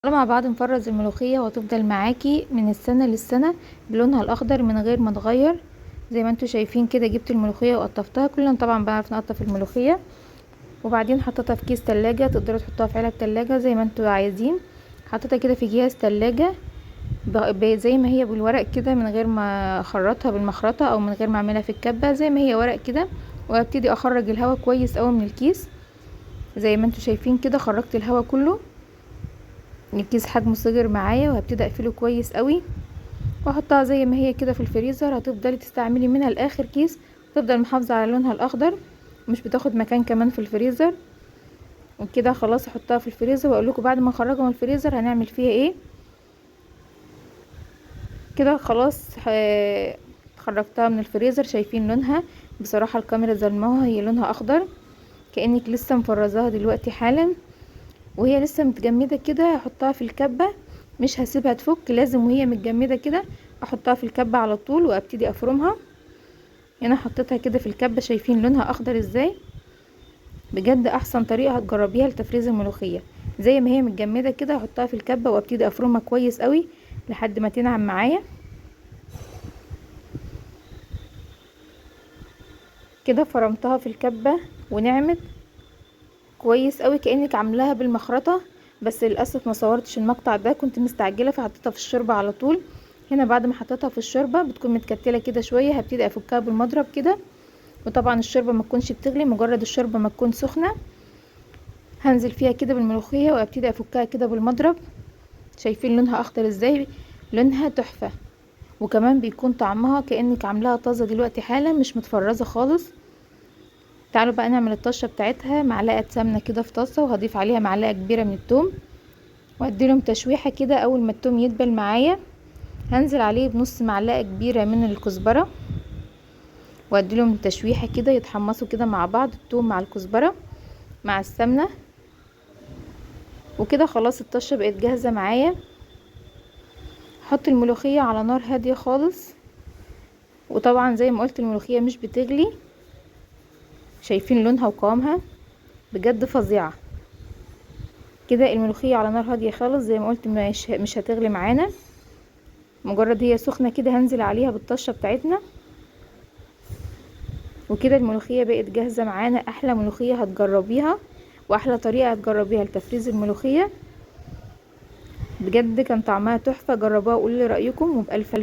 مع بعض نفرز الملوخية وهتفضل معاكي من السنة للسنة بلونها الاخضر من غير ما تغير. زي ما انتوا شايفين كده جبت الملوخية وقطفتها. كلنا طبعا بعرف نقطف الملوخية، وبعدين حطيتها في كيس تلاجة. تقدروا تحطوها في علب تلاجة زي ما انتوا عايزين. حطيتها كده في جهاز تلاجة زي ما هي بالورق كده، من غير ما اخرطها بالمخرطة او من غير ما اعملها في الكبة، زي ما هي ورق كده. وابتدي اخرج الهواء كويس اوي من الكيس. زي ما انتوا شايفين كده خرجت الهواء كله. الكيس حجمه صغير معايا، وهبتدي اقفله كويس قوي واحطها زي ما هي كده في الفريزر. هتفضلي تستعملي منها لاخر كيس، تفضل محافظه على لونها الاخضر، مش بتاخد مكان كمان في الفريزر. وكده خلاص احطها في الفريزر واقول لكم بعد ما اخرجها من الفريزر هنعمل فيها ايه. كده خلاص خرجتها من الفريزر. شايفين لونها؟ بصراحه الكاميرا ظلماها، هي لونها اخضر كأنك لسه مفرزاها دلوقتي حالا، وهي لسه متجمده كده. هحطها في الكبه، مش هسيبها تفك، لازم وهي متجمده كده احطها في الكبه على طول وابتدي افرمها. هنا حطيتها كده في الكبه، شايفين لونها اخضر ازاي؟ بجد احسن طريقه هتجربيها لتفريز الملوخيه. زي ما هي متجمده كده احطها في الكبه وابتدي افرمها كويس قوي لحد ما تنعم معايا. كده فرمتها في الكبه ونعمت كويس قوي كأنك عاملاها بالمخرطة. بس للاسف ما صورتش المقطع ده، كنت مستعجله فحطيتها في الشوربه على طول. هنا بعد ما حطيتها في الشوربه بتكون متكتله كده شويه، هبتدي افكها بالمضرب كده. وطبعا الشوربه ما تكونش بتغلي، مجرد الشوربه ما تكون سخنه هنزل فيها كده بالملوخيه وابتدي افكها كده بالمضرب. شايفين لونها اخضر ازاي؟ لونها تحفه، وكمان بيكون طعمها كأنك عاملاها طازه دلوقتي حالا، مش متفرزه خالص. تعالوا بقى نعمل الطشه بتاعتها. معلقه سمنه كده في طاسه، وهضيف عليها معلقه كبيره من الثوم واديلهم تشويحه كده. اول ما الثوم يدبل معايا هنزل عليه بنص معلقه كبيره من الكزبره، واديلهم تشويحه كده يتحمصوا كده مع بعض، الثوم مع الكزبره مع السمنه. وكده خلاص الطشه بقت جاهزه معايا. احط الملوخيه على نار هاديه خالص، وطبعا زي ما قلت الملوخيه مش بتغلي. شايفين لونها وقوامها؟ بجد فظيعه. كده الملوخيه على نار هاديه خالص، زي ما قلت مش هتغلي معانا. مجرد هي سخنه كده هنزل عليها بالطشه بتاعتنا. وكده الملوخيه بقت جاهزه معانا. احلى ملوخيه هتجربيها، واحلى طريقه هتجربيها لتفريز الملوخيه. بجد كان طعمها تحفه. جربوها وقولوا لي رايكم، وبألف